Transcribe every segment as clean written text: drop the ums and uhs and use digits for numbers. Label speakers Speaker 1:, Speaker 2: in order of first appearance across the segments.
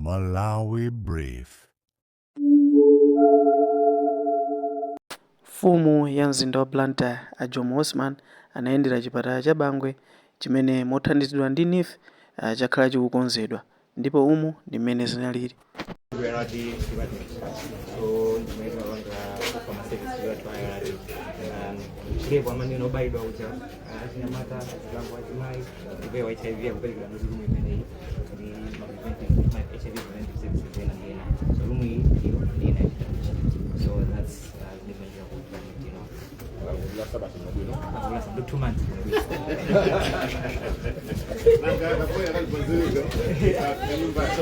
Speaker 1: Malawi Brief.
Speaker 2: Mfumu ya mzinda wa Blantyre Ajomo Osman anayendera chipatala cha Bangwe chimene mothandizidwa ndi NIF chakhala chikukonzedwa ndipo umu ndi mmene zinalili.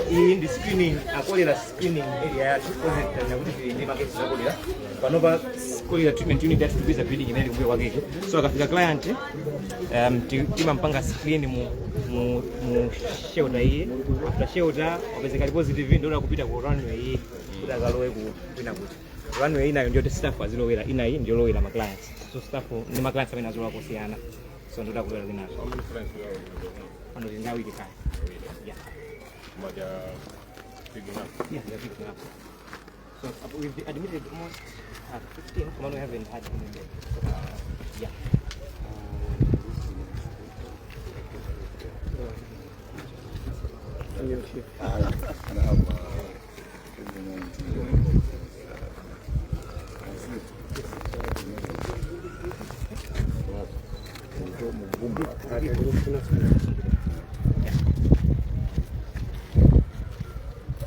Speaker 3: In the screening, I call it a screening area panova call it treatment unit that to be the building in any way. So akafika client tima mpanga screen mu shelter hii, after shelter obezekali positive ndio kupita ku runway hii kuda galowe kwina kuti runway ina ndio staff azilowera ina hii ndio lowera ma clients. So staff ni ma clients amene azola kusiana, so ndio kulowera kwina ano ndi nawi kaya. Yeah.
Speaker 4: But picking up.
Speaker 3: Yeah, they're picking up. So we've admitted almost 15. One we haven't had any yet. Yeah.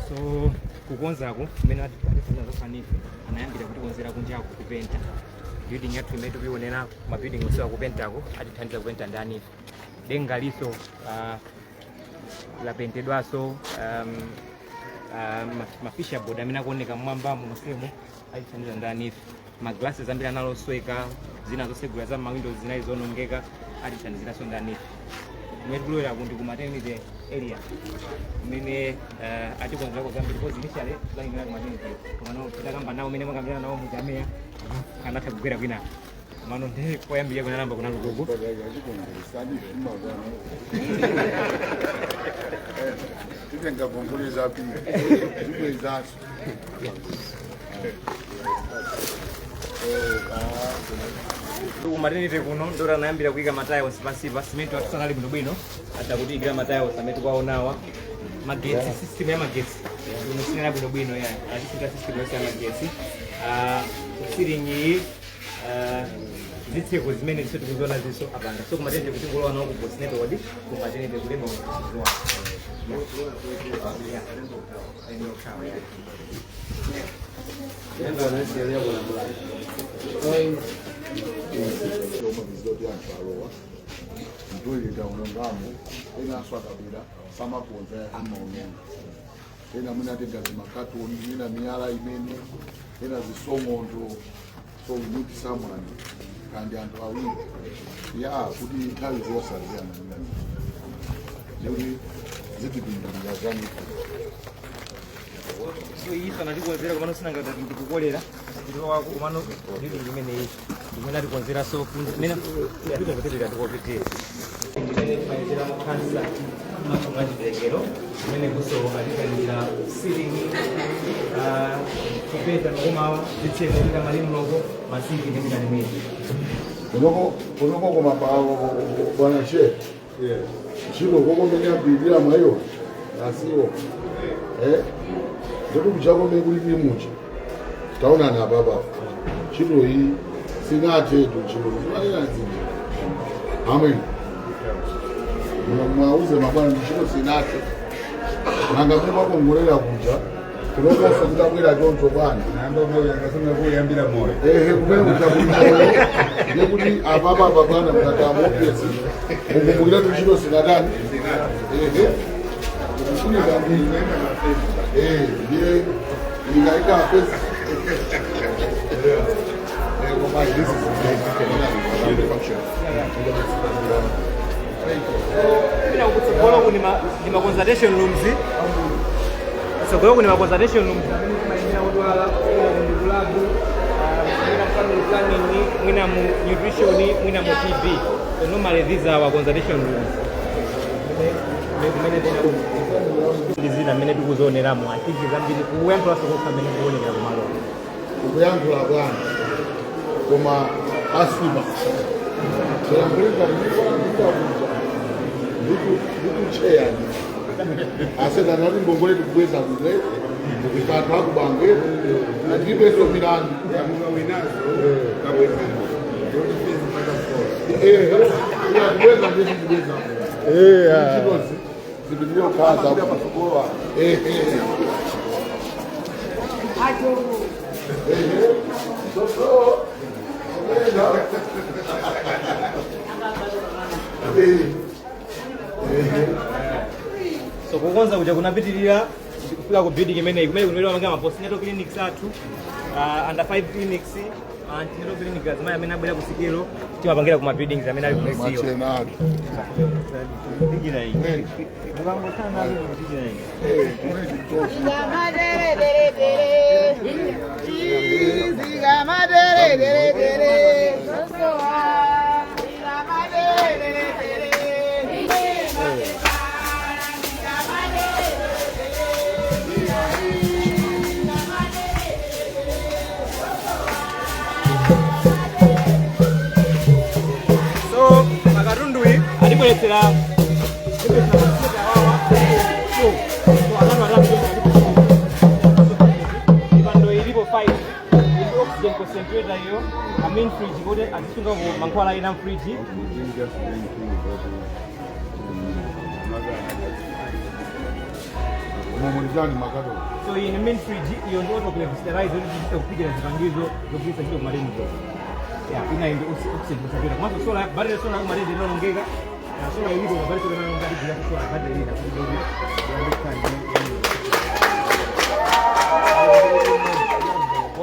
Speaker 3: So kukonzako kumene atifanizafanife anayambira kuti konzera kunjako kupenta building yathu imene tikuyionera ma building onse akupentako atithandiza kupenta ndani denga liso lapentedwaso mafisha board amene akuoneka mmwambamo musemo atithandiza ndani ma glasses ambiri analosweka zina zosegula za ma windows zinayi zonongeka atithandiziraso ndani mwekulowera kuti ku maternity area mene atikonzera kuzambira because initially planning ku maternity mano tidakamba nawo mene mwakambirana nawo mujamea kana takugwera kwina mano ndi koyambira kuna namba kuna lugogo
Speaker 4: Titenga bongoliza pia. Ndizo
Speaker 3: maternity kuno ndora nayambira kuika matayo spasiva cement atusanali bwino atakutika matayo sameti kwaonawa magetsi system ya magetsi unosinana bwino ya atisika system ya magetsi siringi zitseko zimene ziso tikuzona ziso apanga so kumaternity kuti ngolowa nawo ku postnatal ward ku maternity kulema kuzoa
Speaker 4: Ndoyita unongamu ina swakabira samakonza amaoneni ina muna tegazi makatoni ina miyala imene ina zisomondo so we need someone kandi anthu awiri ya kuti nthawi zosaziyana zikuti zitipindulira zani
Speaker 3: so iyi kana tikonzera kumano sinanga kuti ndikukolera ndiro wako kumano ndiri imene iyi imene atikonzera so mena ndikuti kutetea ndikopetera imene timayezera mu kansa machongachidegero imene kuso atikanira silingi kupeta nokumawa zitseko tika malimu loko masiki ndi minani mwini
Speaker 4: unoko kumabawo bwana she chilo koko mene abidira mayo asiwo ndikuti chakome kuli muchi taonana baba chilo iyi sinatetu chilo ayanzinja amen mwauze mabwana chilo sinate nanga mwa kongolera kuja kunokosa kutabwera choncho bwana
Speaker 5: nando moyo ngasema kuyambira moyo
Speaker 4: kumene kutabwera ndikuti ababa bwana mtatamo pesi mukumbukira tuchilo sinatani kufunika ndi ndiye ndikaika pesi this
Speaker 3: is the consultation rooms. So go to consultation rooms. Nutrition, TB. So normally these are our consultation rooms. zina mene tikuzoneramo I think zambiri kuyankhula sokukamene kuonekera kumalo
Speaker 4: kuyankhula bwana koma asiba kuyankhulika ndikucheya aseda nati ngongole tikubweza kule ikathu akubange ndibeso milani kubweza ndikubweza chitozi zipindiyo kaza
Speaker 3: so kukonza kuja kunapitirira kufika ku building imene kumene kunaliwa manga maposinato clinics athu under 5 clinics antinato clinics azimaya amene abwera kusikelo timapangira kuma buildings amene ali kusiyo
Speaker 4: machenado
Speaker 3: ndigira iyi mukangotana ali ndigira iyi so makarundui alibweletsera ipando ilipo 5 oxygen concentrator hiyo a main fridge kote azisunga mankhwala ina fridge
Speaker 4: mumulizani makato
Speaker 3: so in main fridge hiyo ndio auto sterilize ili kupiga zipangizo zokisa hiyo malengo ina ndio oxygen concentrator kama sola baada ya sola malengo ndio ongeza na sola ilipo baada ya ndio ngadi bila sola baada ya ile kidogo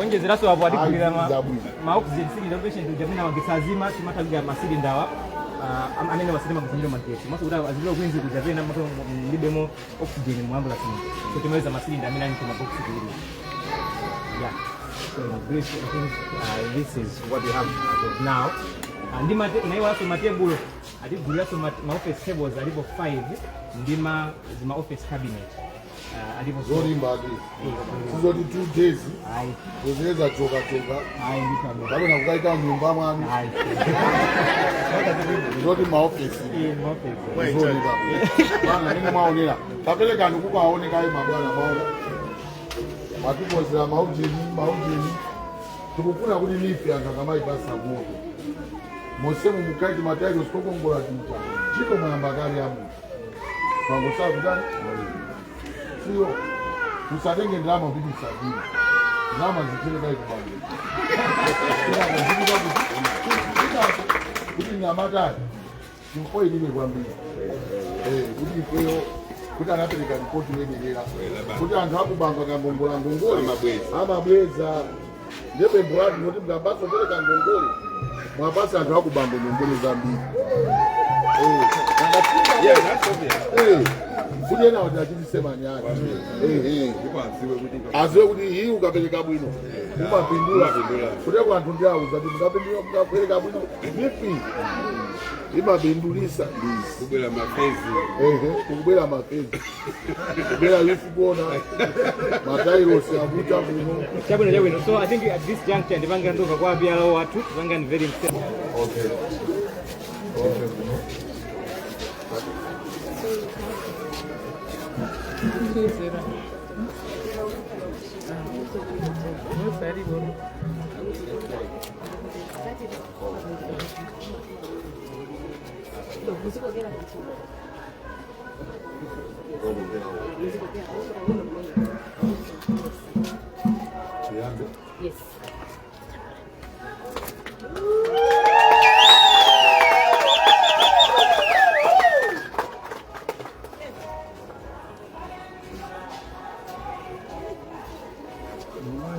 Speaker 3: onje ziraso hapo adikulira ma oxygen cylinder patient jamina wangesazima timataga masilinda wa amene wasilima kuzingira magesi maso uda azilo kwenzi kujavena maso libemo oxygen mu ambulance so tumeweza masilinda amene ni kuma box kile so this is what we have as of now ndima naiwa so matable adigula so ma office tables alipo 5 ndima zima office cabinet alipo
Speaker 4: zolimbaji sizoti 2 days kuzeza choka bado nakukaita nyumba mwana zoti maofisi bwana nini maonera kapeleka ndikukaoneka ayi mabwana maona matipozera maujeni tikufuna kuti lifi angakamaiipasa moto mosemu mukaiti matairo sikokongola tuta chiko mwayambakali amu mangosakutani siyo tusatenge ndrama kuti msabiri ndrama zichileka ikubange kuti nyamatali imfo ilime kwambiri kuti ifeyo kuti anapereka ripoti wedelera kuti anthu akubanga kangongola ngongole amabweza ndepembolati noti mkambaso pereka ngongole mwapasi anthu akubanga ngongole zambiri kuti ena wati achitisema nyani aziwe kuti hii ukapeleka bwino umapindula kuti anthu ndiauza kuti mukapereka bwino vipi imapindulisa
Speaker 5: kubwera mafezi
Speaker 4: kubwera mafezi kubwera lifi kuona matairosi akuta bwino
Speaker 3: chabwino so I think at this juncture ndipanga ndoka kwa byalo watu panga ni very important
Speaker 4: okay
Speaker 6: Yes.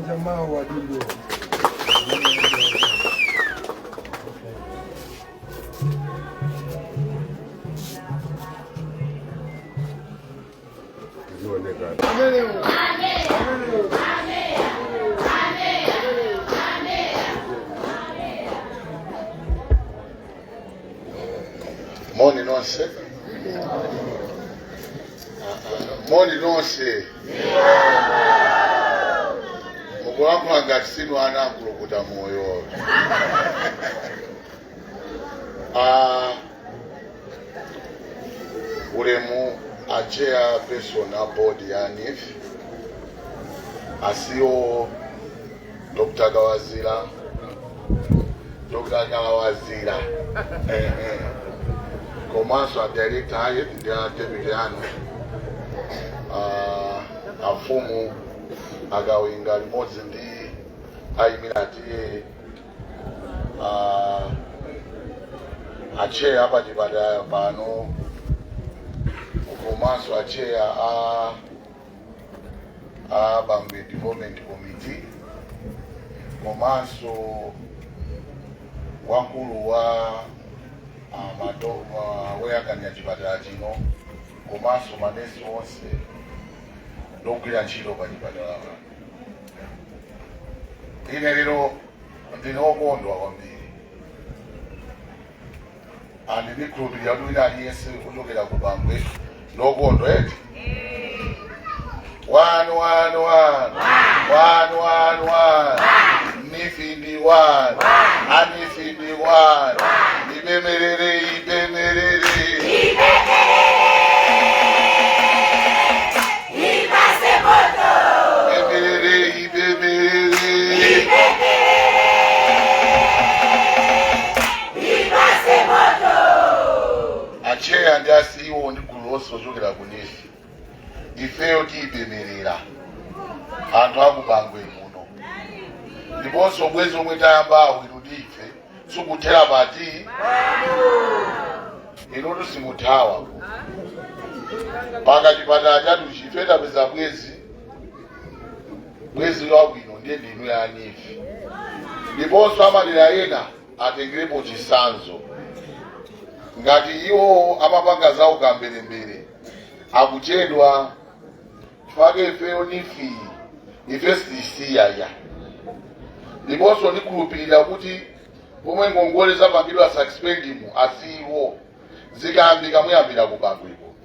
Speaker 5: jamaa wa Dindo.
Speaker 4: Morning, no shit. Moni nonse. Mukulankhula ngati sinu ana nkulukuta moyo. Ulemu a chairperson a board ya NIF asiyo Dr. Kawazira komanso a director aye ndi a deputy anu afumu agawinga limodzi ndi ayimira atiye acheya apa chipatala pano komanso acheya a Bangwe Development Committee komanso wankulu wa woyang'anira chipatala chino komanso manesi onse ndogwira ntchito pa chipatala pano. Ine lero ndine wokondwa kwambiri ndikhulupirira kuti wina aliyense kuchokera ku Bangwe ndokondwa eti. One. NIF ndi one. ANIF ndi one. Ibemerere. Acheya ndi asiwo ndi gulu lonse lochokera ku NIF. Ifeyo tiyibemerera anthu aku Bangwe muno ndiponso bwezi omwe tayambawo inu ndife sikuthera pati inutu simuthawa paka chipatala chathu chife tapeza bwezi wabwino ndiye ndinu ya NIF ndiponso amadera ena atengerepo chisanzo ngati iwo amapanga zawo kamberembere akuchedwa fake ifeyo NIF ife sisiyaya ndiponso ndikhulupirira kuti pomwe ngongole zapangidwa suspendimu asiwo zikayambika muyambira ku Bangwepo.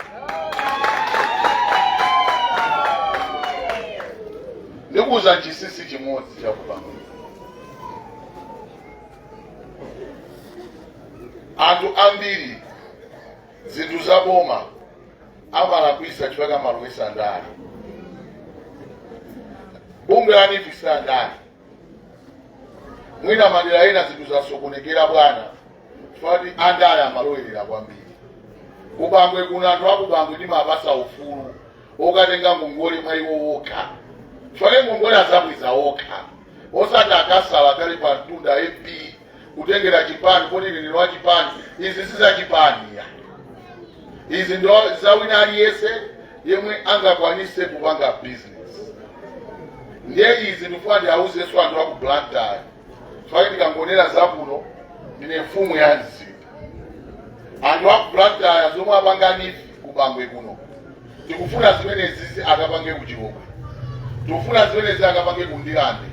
Speaker 4: Ndikuuza chisisi chimodzi cha ku Bangwepo. Anthu ambiri zinthu zaboma amalakwisa chifukwa malowesa ndali. Bunge la NIF sandali. Mwina madera ena zinthu zasokonekera bwana. Chifukwa andali amalowelera kwambiri. Ku Bangwe kuno anthu aku Bangwe ndimapasa ufulu okatenga ngongole mwa iwo wokha. Chifukwa ngongole azabwiza wokha. Osati akasala kali pa mtunda MP kutengera chipani kodi lino wa chipani izi siza chipani ya. Izi ndo zawina aliyese yemwe angakwanise kupanga business. Ndiye izi ndifuna auze so anthu aku Blantyre. Chifukwa ndikangonera zakuno ndine mfumu ya mzinda. Anthu aku Blantyre zomwe apanga NIF ku Bangwe kuno. Tikufuna zimenezi akapange ku Chiromwe. Tikufuna zimenezi akapange ku Ndilande.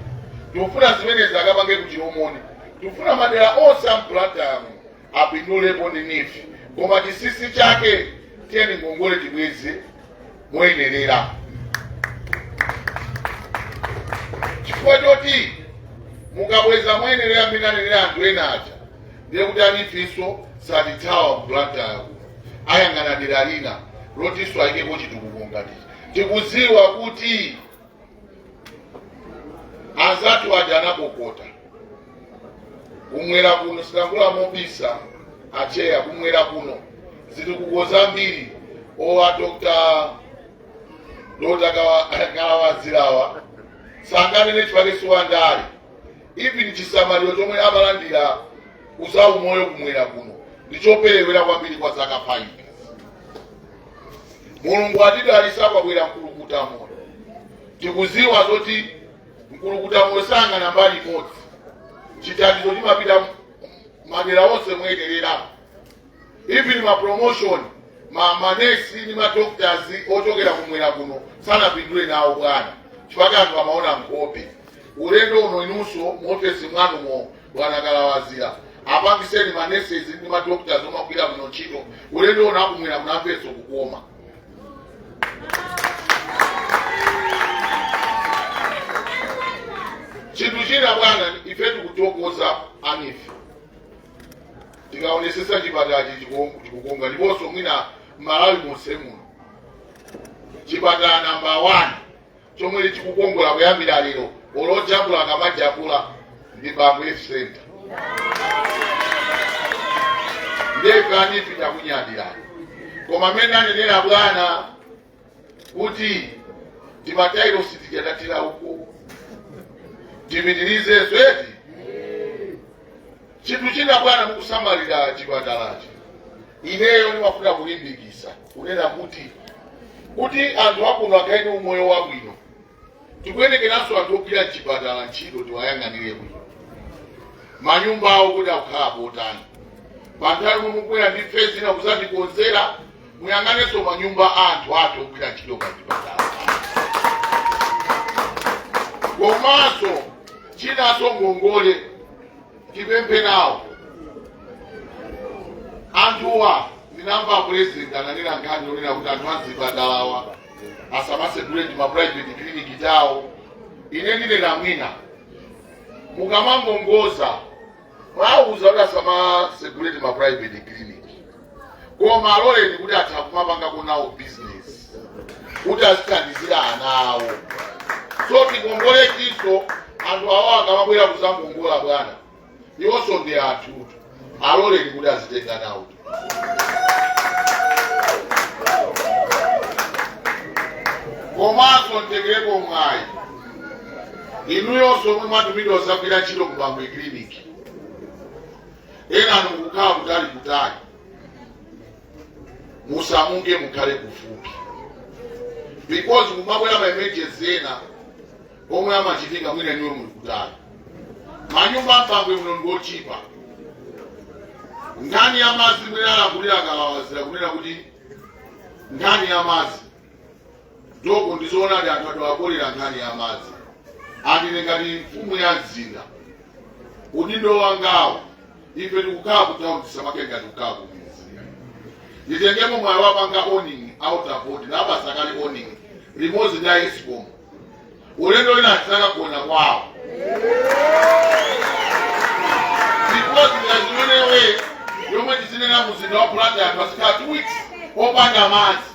Speaker 4: Tikufuna zimenezi akapange ku Chiromoni. Tikufuna madera onse a Blantyre apindulepo ndi NIF. Koma chisisi chake tiyeni ngongole tibweze moyenerera. Chifukwa choti mukabweza moyenerera minanenera anthu ena aja ndiye kuti anifiso satithawa Blantyre ayang'ana dera lina lotiso ayikepo chitukuko ngati tikuziwa kuti anzathu aja anapokota kumwera kuno sikangula mobisa acheya kumwera kuno zitukuko zambiri owa Dr. Kawazirawa sanganene chifukwa ndali even chisamaliro chomwe amalandira uzawu moyo kumwera kuno ndichoperewera kwambiri kwa zaka 5. Mulungu atidalisa kwabwera mkulukuta moyo. Tikuziwa zoti mkulukuta moyo sangana mbali imodzi. Chithandizo chimapita madera onse moyenerera. Even ma promotion manesi ni madoctors ochokera kumwera kuno sanapindule nawo bwana. Chifukwa anthu amaona nkhope. Ulendo uno inunso muofesi mwanu bwana Kalawazira apangiseni manesi ndi madoctors omagwira muno ntchito ulendo uno akumwera munamveso kukoma. kutokoza anifi tikaonesesa chipatala chikukonga ndiponso mwina Malawi monse muno chipatala namba 1 chomwe chikukongola kuyambira lero olojambula akamajambula ndi Bambo Health Center ndefe anifi takunyadirani koma mmene anenera bwana kuti timatairo sitijadatira uko tipitirize sweti chinthu china bwana mukusamalira chipatalachi ineyo ndimafuna kulimbikisa kunena kuti anthu akuno akaine umoyo wabwino tikuyenekeranso anthu ogwira chipatala ntchito tiwayang'anire bwino manyumba awo kuti akukhala potani panthawi momwe mukwera ndi fezi na kuzatikonzera muyang'anenso manyumba anthu athu ogwira ntchito pa chipatala komanso chinanso ngongole tipemphe nawo anthuwa ndinamva president ananena nkhani yonena kuti anthu azipatalawa asamasedule ndi ma-private clinic tawo ine ndinena mwina mukamangongoza mwauza kuti asamasedule ndi ma-private clinic koma aloleni kuti atha kumapangako nawo business kuti azithandizira ana awo so tikongoletinso anthu awo akamabwera kuzangongola bwana iwonso ndi anthu aloleni kuti azitenga nawo komanso ntegereko mwayi inuyonso mwe mwatumidwa osagwira ntchito ku Bambo Clinic ena anu mukukhala kutali musamunge mukhale kufupi because kumabwera ma-emergency ena omwe amachitika mwina niwe muli kutali manyumba mpangwe muno ngochipa nkhani ya madzi mwina alakulira akalawazira kunena kuti nkhani ya madzi doko ndizoona ndi anthu adawakolera nkhani ya madzi andine ngati mfumu ya mzinda udindo wangawo ife tikukhala kutauni tisamake ngati kukhala kumizi nditengemo mwayi wapanga owning outboard napasakali owning limodzi ndi Eskom ulendo lina titakagona kwawo because ndazimenewe yomwe tizinena muzinda wa Blantyre anthu asikhala 2 weeks opanda madzi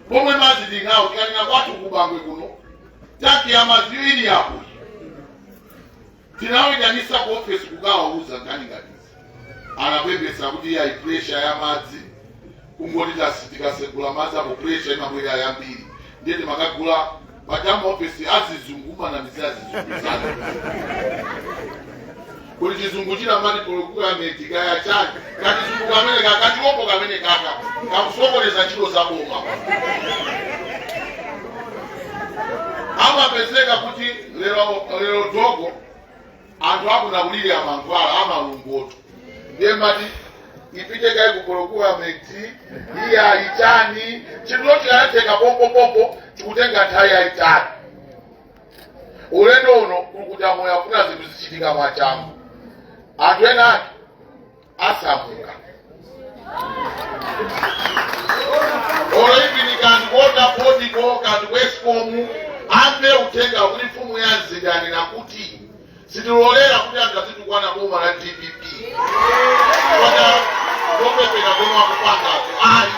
Speaker 4: pomwe madzi tinawo tikanena kwathu ku Bangwe kuno tanki ya madzi ili yapo tinawedanisa ku office kukawauza nkhani ngatizi anapembesa kuti ya pressure ya madzi kungoti tikasegula madzi apo pressure imabwera yambiri ndiye timakagula pachamba office azizunguma na mizi azizunguzana kuti chizungu china mani polokula metika ya chani kati zungu kamene kakati opo kamene kaka kakusokoneza ntchito za boma amapezeka kuti lero dogo anthu akunakulire amankhwala amalungoto ndiye mati ipite kai kupolokula meti iya ichani chinthu chikanatheka pompo chikutenga nthawi yayitali ulendo uno kuti amoyo afuna zinthu zichitika mwachangu anthu ena ati asamuka oloipini kanti kotapodiko kanti kwesikomu ambe utenga kuti mfumu ya mzindani nakuti sitilolera kuti anthu azitukwana boma la DPP kwana topepera boma kupangazo ali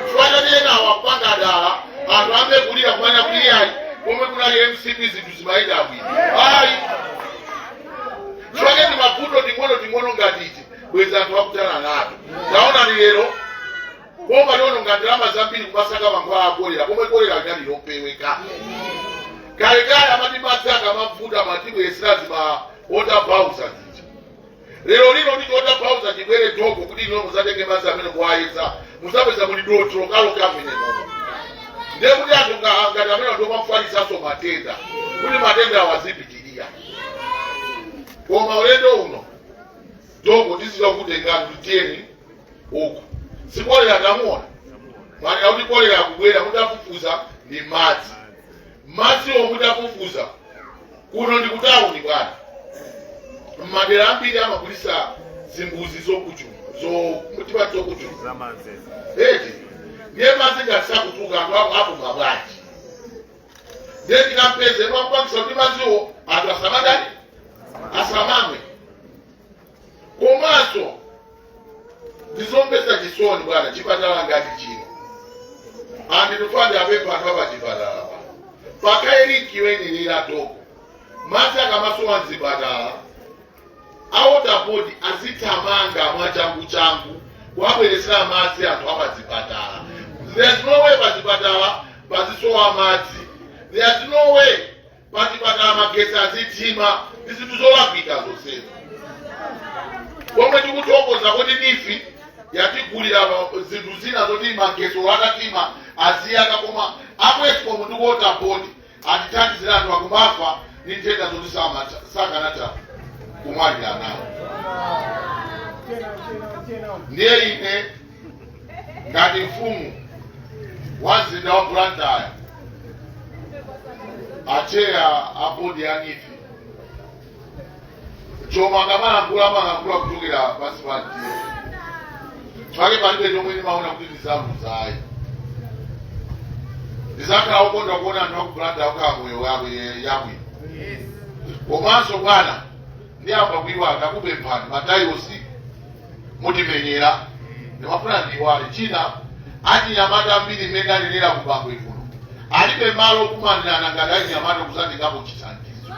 Speaker 4: chifukwa chiyena wakupanga dala anthu ambe kulira kumanya kuliyayi pomwe kunali MCP zinthu zimayenda bwino ali chifukwa ndi mavuto ting'ono ngatiti bweza anthu akutana nato taona ni lero boma liono ngati ndalama zambiri kupasaka mankhwala akolera pomwe kolera linali lopeweka kalekale amati madzi akamavuta matibweserazi ma water bowser zija lero lino ndi water bowser chibwere dogo kuti ino muzatenge madzi amene kuwayeza muzapeza muli dotolo kaloka amene nomo ndiye kuti anthu ngati amene ndomafalisaso matenda kuti matenda awazipitirira koma ulendo uno dogo tiziwa kutengani tutiyeni uku sikolera tamuona mwana kuti kolera kubwera mutafufuza ni madzi omutafufuza kuno ndi kutauni bwana mmadera ambiri amagulisa zimbuzi zokuchuma zokuchuma eti ndiye madzi ngatisakutuka anthu apo mabwanji ndiye tikampeze nwakupangisa kuti madziwo atu asamagani asamamwe komanso ndizombesa chisoni bwana chipatala ngati chino anditufande apepa anthu apachipatala pakairikiwenilira toko madzi akamasowa mzipatala awotapoti azithamanga mwachangu kuabweresera madzi anthu apachipatala. There's no way pachipatala pazisowa madzi. There's no way pachipatala magesi azitima. Zinthu zolakwika zonsezi. Pomwe tikutokoza kuti nifi yatigulira zinthu zina zoti magesi wakatima aziyaka koma akwesiko munthu kuotapoti atithandizira anthu akumafa ni nthenda zoti sakanata kumwalira nawo. Ndiye ine ngati mfumu wa mzinda wa Blantyre acheya abodi ya nifi choma ngamalangula kuchokera pansi pa mtiro chake palibe chomwe ndimaona kuti ndizamuzayi ndizakhala ukonda kuona anthu aku Blantyre akukhala moyo yabwino. Komanso bwana ndiyamba kuyiwala ndakupemphani matayilosi mutimenyera ndimafuna ndiwale china achinyamata ambiri mmene alilera kubangwe kuno alibe malo kumanirana ngati achinyamata kusandikapo chithandizo.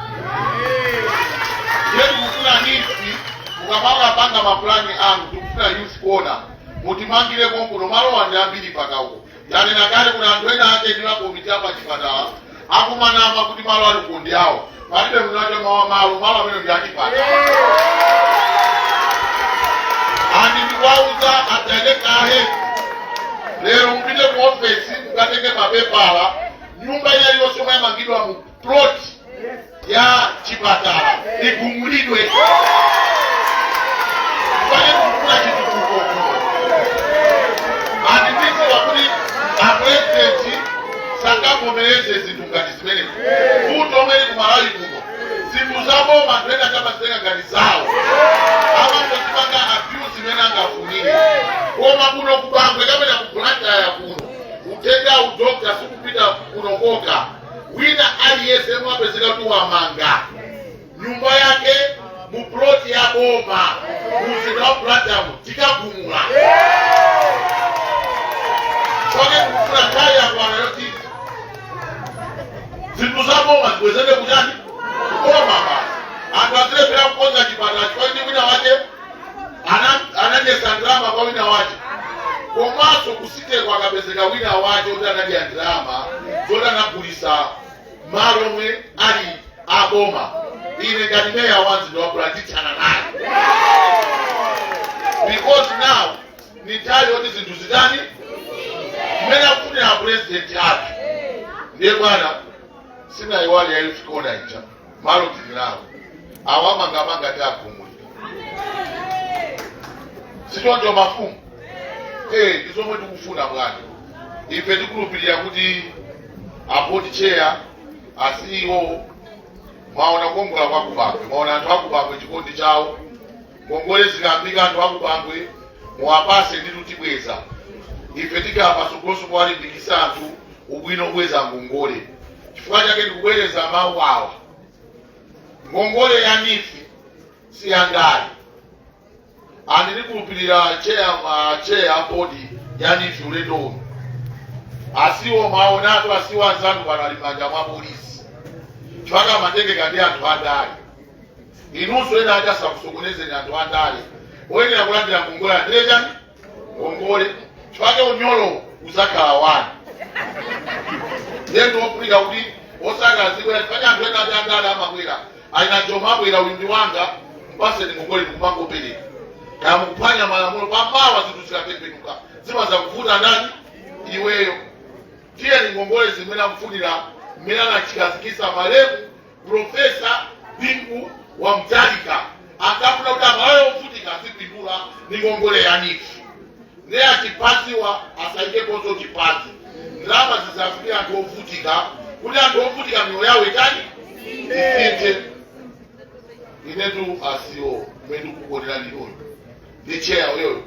Speaker 4: Yetu kufuna nifi mukamala panga mapulani anu tikufuna youth corner mutimangire konkuno malo wandi ambiri pakauko yanena kale kuna anthu ena atendera komiti apa chipatala akumanama kuti malo ali kundi awo palibe munacho malo amene ndi achipatala. Andi ndikwauza atendekahe lero mpite ku ofesi mukatenge mapepala nyumba ina iliyonse omwe yamangidwa mu plot ya chipatala igumulidwe pale kukula chitukuko. Andi ndidziwa kuti apresidenti sangakomereze zinthu ngati zimene futo omwe kumalawi kuno zinthu zaboma ndiyenda chamasenga ngati zawo amangozipanga abuse imene angafunire koma kuno kubangwe kapena ku Blantyre kuno utenga udokta sikupita kunokoka wina aliyense mwapezeka kuti wamanga nyumba yake mu plot ya boma mumzinda wa Blantyre tikagumula choke kufuna nthawi yakwana yoti zinthu zaboma zikwezeke kutani kuboma basi anthu azilepera kukonza chipatala chifukwa kuti wina wache ananyesa ndalama kwa wina wache komanso kusitekwa akapezeka wina wache kuti anadya ndalama zoti anagulisa malo omwe ali aboma. Ine ngati meya wa mzinda wa Blantyre ndithana naye because now ni nthawi yoti zinthu zitani mmene akufunira president ake. Ndiye bwana sinayiwali ya youth corner ija malo tililawo awamangamanga tiagumulira sitonjo mafumu ndizomwe tikufuna bwana. Ife tikulupirira kuti abodi chair asiwo mwaona kuongola kwa kubangwe mwaona anthu akubangwe chikondi chawo ngongole zikambika anthu akubangwe muwapase ndi tutibweza ife tikapa sogoloso kuwalimbikisa anthu ubwino bweza ngongole chifukwa chake ndikubwereza mawu awa ngongole ya nifi si yangali andilikulupirira chair bodi ya nifi ulendo uno asiwo maonatu asiwo anzanu panalimanja mwa polisi chifaka matengeka ndi anthu andale inunso ena achasa kusokonezeni anthu andale oyenera kulandira ngongole andilechani ngongole chifaka unyolo uzakhala wanu ndendo ofunika kuti osakazibwera chifaka anthu ena ati andale amabwera aina jomabwera ulindi wanga mpaseni ngongole ndikumangopereka kaya mukuphwanya malamulo pamawa zinthu zikatembenuka zimaza kuvuta ndani iweyo. Tiye ni ngongole zimene akufunira mmene anachikazikisa malemu Profesa Bingu wa Mtalika akafuna kuti amalayo ovutika azipindula ni ngongole ya nifi ndiye achipasiwa asaikeponso chipazi ndalama zisafikira anthu ovutika kuti anthu ovutika mioyo yawo itani isinthe. Inetu asiwo mmene ukukonera liyoyo ndi cheya oyoyo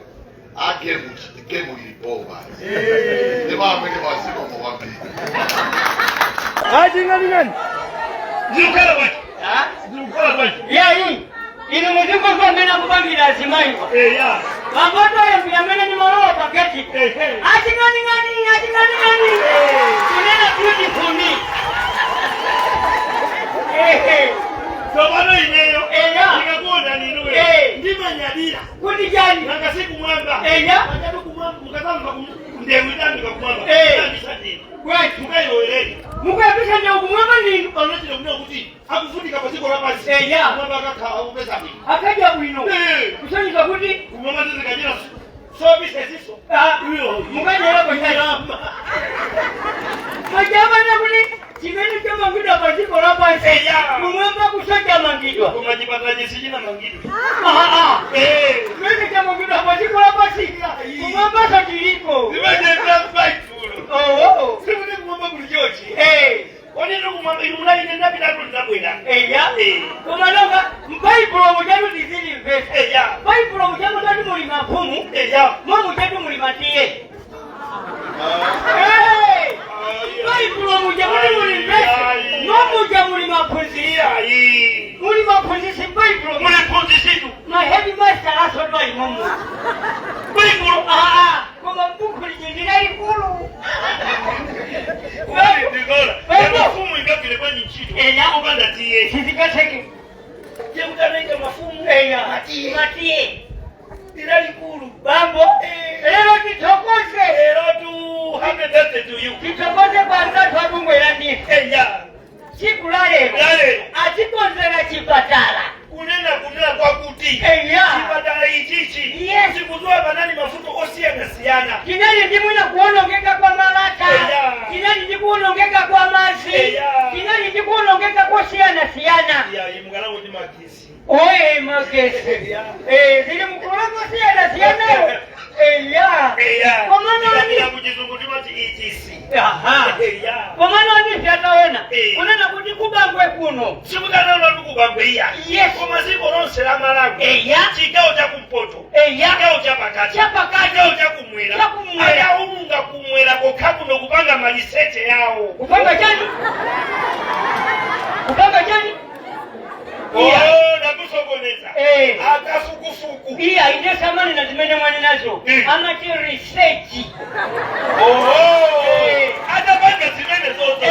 Speaker 4: agemu lilipowa ndima amene masiko mwambiri
Speaker 3: Aji ngani ngani? Yukala wati.
Speaker 7: Yayi. Ino muziko kwa mena kubangira asimaiwa. Magoto ya mpiamene ni maroa paketi. Ati ngani. Kunena kuti kumi.
Speaker 8: Sobano ineyo.
Speaker 7: Nikakuona
Speaker 8: ninuwe. Ndima nyadira.
Speaker 7: Kuti jani.
Speaker 8: Nakasiku mwamba. Majadu kumwamba. Mukazamba kumdewidani kumwamba. Wait, mukayo eleni.
Speaker 7: Mukayabisha ndio kumwamba nini?
Speaker 8: Panochile kumwamba kuti. Akufutika pasiko la basi. Mwamba kaka upesa mimi.
Speaker 7: Akaja bwino. Kusanyika kuti
Speaker 8: kumwamba tete kajira. So business iso.
Speaker 7: Mukaja lako chama. Majaba na kuti chimene chama ngidwa pasiko la basi. Kumwamba kusoja mangidwa.
Speaker 8: Kumajipataje sijina mangidwa.
Speaker 7: Mimi chama ngidwa pasiko la basi. Kumwamba satiriko.
Speaker 8: Zimeje fight full. Sivune kumwamba kulijochi. Oneno kumwamba ilumulai nenda bitatu ndabwera.
Speaker 7: Kumalonga Bible mujadu dizili verse. Bible mujadu tatu muri mafumu. Mo mujadu muri matiye. Bible mujadu muri verse. Mo mujadu muri mafunzi. Muri mafunzi si Bible.
Speaker 8: Muri mafunzi tu.
Speaker 7: Na headmaster asodwa imomo.
Speaker 8: Bible
Speaker 7: kama mbuku lijendera ikulu.
Speaker 8: Mafumu ingabile kwa nchitu. Kupanda tiye.
Speaker 7: Sizikateke.
Speaker 8: Je mutanaika mafumu.
Speaker 7: Matiye.
Speaker 8: Irali kulu.
Speaker 7: Bambo. Lero kitokose.
Speaker 8: Lero tu have birthday to you.
Speaker 7: Kitokose kwa mtatu abungwera ndi. Siku la lero. Atikonzera chipatala.
Speaker 8: Kunena kwa kuti. Chipatala ichichi. Sikuzua banani mafuto osiyana.
Speaker 7: Kinani ndimuna kuonongeka kwa malata. Kinani ndikuonongeka kwa mazi. Kinani ndikuonongeka kwa siyana.
Speaker 8: Mugalango ndi magisi.
Speaker 7: Oye magisi. Zili mkulango siyana. Kwa maana
Speaker 8: wani kujizungu timati ichisi.
Speaker 7: Kwa maana wani siataona. Unena kuti kubangwe kuno.
Speaker 8: Sikutana unatu kubangwe iya.
Speaker 7: Yes.
Speaker 8: Kwa ziko ronse la malago. Chikao cha kumpoto. Chikao cha pakati. Chikao cha kumwela. Aya unga kumwela kokabu no kupanga malisete yao.
Speaker 7: Kupanga jani?
Speaker 8: Nakusogoneza. Akafukufuku.
Speaker 7: Iya inde samani na zimene mwani nazo. Amati research.
Speaker 8: Hata banga zimene zote.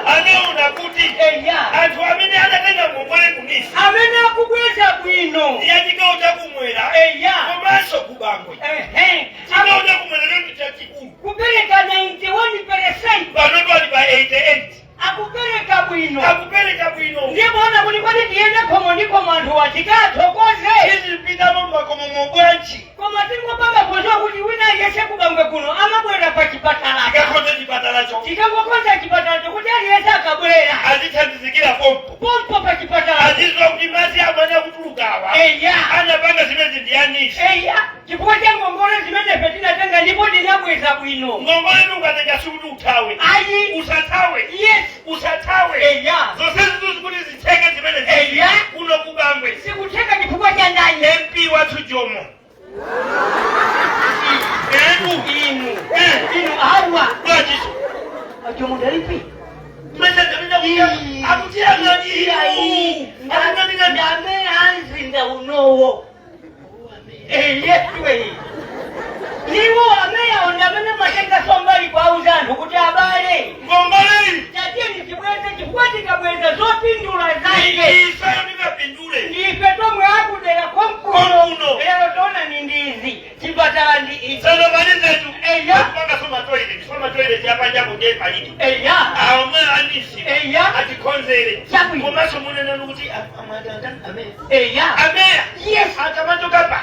Speaker 8: Aneo unakuti. Antu amene anatenga ngongole kunisi.
Speaker 7: Amene akugweza bwino.
Speaker 8: Chikao cha kumwela. Komanso kubangwe. Chikao cha kumwela ndio cha kikulu.
Speaker 7: Kupeleka 91%.
Speaker 8: Banoto ali ba 88.
Speaker 7: Akupeleka bwino.
Speaker 8: Ndiye
Speaker 7: bona kulikwani tiende komo ndiko mwandu watikatokoze.
Speaker 8: Hizi pita mambo komo mobwanchi.
Speaker 7: Koma tingo baba kuzo kuti wina yeshe kubangwe kuno amabwera pa chipatala.
Speaker 8: Akakonde chipatala cho.
Speaker 7: Chikakonde chipatala cho kuti aliyesa akabwera.
Speaker 8: Azithandizikira pompo
Speaker 7: pa chipatala.
Speaker 8: Azizwa kuti mazi amanya kutulukawa. Anapanga zimene ndiyanisha.
Speaker 7: Chifukwa cha ngongole zimene petinatenga ndipo ndinabweza bwino.
Speaker 8: Ngongole nukatenga sudu utawe. Usatawe. Usatawe. Zose zikuti ziteke zimene kuno kubangwe.
Speaker 7: Sikuteka chifukwa cha ndani.
Speaker 8: MP watu Jomo.
Speaker 7: Inu hawa.
Speaker 8: Wajisu.
Speaker 7: Jomo dalipi?
Speaker 8: Mweza jamina kuya. Akutia mnani.
Speaker 7: Ndame hanzi nda unowo. Yeswe. Niwo ameya ondamene matenga sombali kwa uzandu kuti abale.
Speaker 8: Ngongole.
Speaker 7: Tatie nisibweze chikwati kabweza zopindula zake.
Speaker 8: Isayo nikapindule.
Speaker 7: Ife tomwe akudera konkuno. Lero tona ni ndizi. Chipatala ndi ichi.
Speaker 8: Sana zetu. Kupanga soma toilet hapa njako ndiye palidi. Aome anisi. Ati konzele. Kumaso munene nukuti ameya.
Speaker 7: Yes.
Speaker 8: Atamato kapa.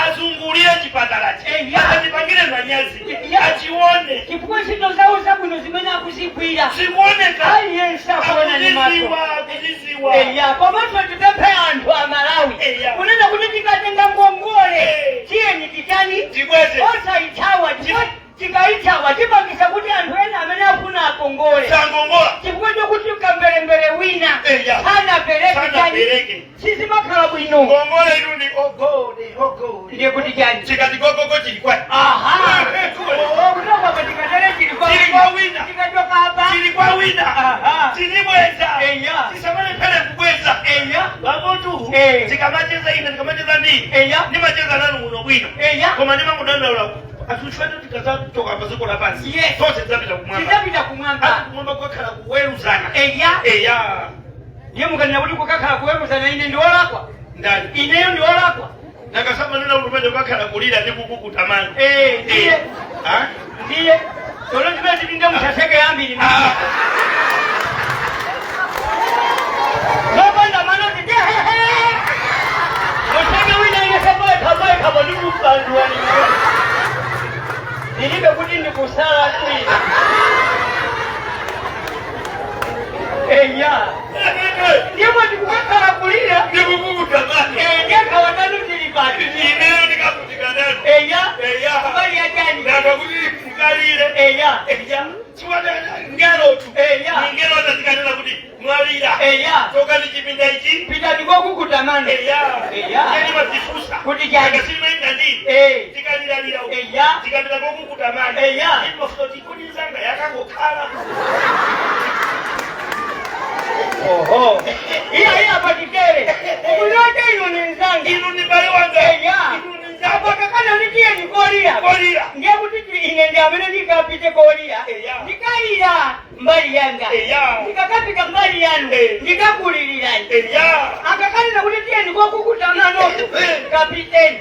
Speaker 8: Azungulie chipatala. Atipangile manyazi. Achione.
Speaker 7: Chifukwa chito zao zabwino zimene akuzikwira.
Speaker 8: Simuoneka.
Speaker 7: Aliyensa kuona ni mato.
Speaker 8: Kuziziwa.
Speaker 7: Komanso titepe anthu a Malawi. Unena kuti tikatenga ngongole. Tiye ni titani.
Speaker 8: Tigweze.
Speaker 7: Osaitawa. Tikaitawa. Tipangisa kuti anthu ena amene afuna akongole.
Speaker 8: Sangongola.
Speaker 7: Chifukwa chokuti ukambelembele wina. Sana pereke. Sisi makhala bwino.
Speaker 8: Ngongole ilundi ogode.
Speaker 7: Ndiye kuti chani.
Speaker 8: Chikatigogogo chilikwa.
Speaker 7: Kutoka patikatele chilikuwa
Speaker 8: wina.
Speaker 7: Chikatoka hapa.
Speaker 8: Chilikuwa wina. Chilimweza. Chisamane pele kubweza. tikamacheza ine tikamacheza ndi ndimacheza nanu muno bwino koma ndimamudandaula atuchwete tikazatoka paziko la pansi zonse tidzapita kumwamba kukakhala kuweruzana
Speaker 7: ndiye mukanena kuti kukakhala kuweruzana ine ndiolakwa
Speaker 8: ndani
Speaker 7: ineyo ndiolakwa
Speaker 8: nakasama nena ulupende kukakhala kulira ndi kukukutamani
Speaker 7: ndiye tolo ndimene tipinde mushasheke yambiri nopanda manoti musheke wina ine kabaekaba ndikupanduwa ndilibe kuti ndikusala kwina ndiye ndikukakhala kulira
Speaker 8: ndikukukutamani
Speaker 7: ndiyekawatanu tilipati
Speaker 8: ineyo ndikakutikadani
Speaker 7: kubali yajani
Speaker 8: ndikalire ngelotu ngelo tazikanena kuti mwalira toka ndichipinda ichi
Speaker 7: pita ndikokukutamani
Speaker 8: ndimazifusa
Speaker 7: kuti chani
Speaker 8: akasimainda ndini tikaliralira tikapita kokukutamani imafutoti kuti nzanga yakangokhala
Speaker 7: oho iya patikere unote ino ni nzanga
Speaker 8: inu ni bale wanga
Speaker 7: apakakana ndiye nikolira ndiye kuti ine ndiamene ndikapite kolira ndikalira mbali yanga ndikakapita mbali yanu ndikakulilirani akakalira kuti tiye ndikokukutamano kapiteni